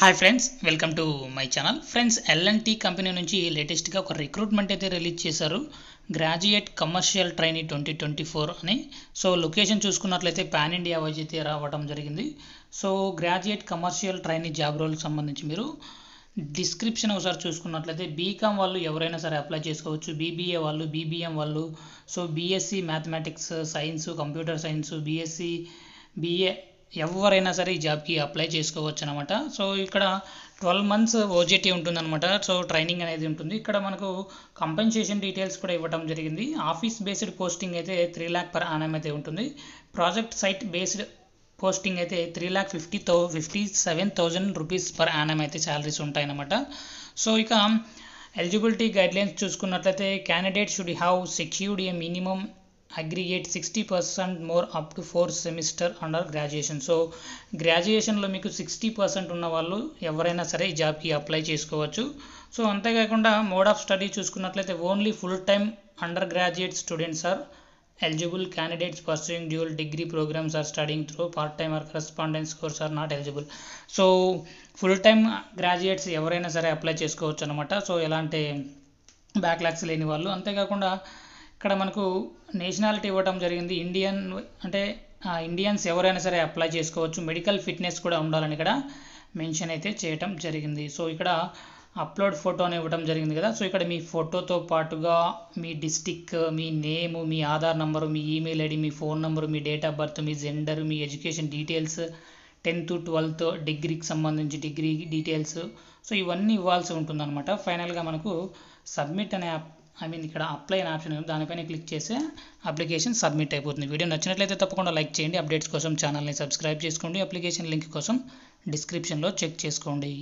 Hi friends, welcome to my channel. Friends, L&T company నుంచి లేటెస్ట్గా ఒక రిక్రూట్మెంట్ అయితే రిలీజ్ చేశారు. గ్రాడ్యుయేట్ కమర్షియల్ ట్రైనీ 2024 అని. సో లొకేషన్ చూసుకున్నట్లయితే పాన్ ఇండియా వైజ్ అయితే రావడం జరిగింది. So graduate commercial trainee job రోల్కి సంబంధించి మీరు డిస్క్రిప్షన్ ఒకసారి చూసుకున్నట్లయితే బీకామ్ వాళ్ళు ఎవరైనా సరే అప్లై చేసుకోవచ్చు, బీబీఏ వాళ్ళు, బీబీఎం వాళ్ళు, so BSc mathematics, science, computer science, BSc, BA ఎవరైనా సరే ఈ జాబ్కి అప్లై చేసుకోవచ్చు అనమాట. సో ఇక్కడ 12 months ఓజేటీ ఉంటుందన్నమాట. సో ట్రైనింగ్ అనేది ఉంటుంది. ఇక్కడ మనకు కంపెన్సేషన్ డీటెయిల్స్ కూడా ఇవ్వడం జరిగింది. ఆఫీస్ బేస్డ్ పోస్టింగ్ అయితే 3 lakh per annum అయితే ఉంటుంది. ప్రాజెక్ట్ సైట్ బేస్డ్ పోస్టింగ్ అయితే 3,57,000 rupees per annum అయితే శాలరీస్ ఉంటాయన్నమాట. సో ఇక ఎలిజిబిలిటీ గైడ్లైన్స్ చూసుకున్నట్లయితే candidate should have secured a minimum aggregate 60% more up to 4 semester under graduation. So గ్రాడ్యుయేషన్లో మీకు 60% ఉన్న వాళ్ళు ఎవరైనా సరే ఈ జాబ్కి అప్లై చేసుకోవచ్చు. సో అంతేకాకుండా మోడ్ ఆఫ్ స్టడీ చూసుకున్నట్లయితే only full time undergraduate students are eligible. Candidates pursuing dual degree programs are studying through part-time or correspondence course are not eligible. So full time graduates ఎవరైనా సరే apply చేసుకోవచ్చు అనమాట. So ఎలాంటి backlogs లేని వాళ్ళు. అంతేకాకుండా ఇక్కడ మనకు నేషనాలిటీ ఇవ్వడం జరిగింది. ఇండియన్స్ ఎవరైనా సరే అప్లై చేసుకోవచ్చు. మెడికల్ ఫిట్నెస్ కూడా ఉండాలని ఇక్కడ మెన్షన్ అయితే చేయటం జరిగింది. సో ఇక్కడ అప్లోడ్ ఫోటో అని ఇవ్వడం జరిగింది కదా. సో ఇక్కడ మీ ఫోటోతో పాటుగా మీ డిస్టిక్, మీ నేమ్, మీ ఆధార్ నంబరు, మీ ఈమెయిల్ ఐడి, మీ ఫోన్ నెంబరు, మీ డేట్ ఆఫ్ బర్త్, మీ జెండర్, మీ ఎడ్యుకేషన్ డీటెయిల్స్, 10th 12th డిగ్రీకి సంబంధించి డిగ్రీ డీటెయిల్స్, సో ఇవన్నీ ఇవ్వాల్సి ఉంటుందన్నమాట. ఫైనల్గా మనకు సబ్మిట్ అనే ఇక్కడ అప్లై అనే ఆప్షన్ ఉంది. దానిపైన క్లిక్ చేస్తే అప్లికేషన్ సబ్మిట్ అయిపోతుంది. వీడియో నచ్చినట్లయితే తప్పకుండా లైక్ చేయండి. అప్డేట్స్ కోసం ఛానల్ని సబ్స్క్రైబ్ చేసుకోండి. అప్లికేషన్ లింక్ కోసం డిస్క్రిప్షన్లో చెక్ చేసుకోండి.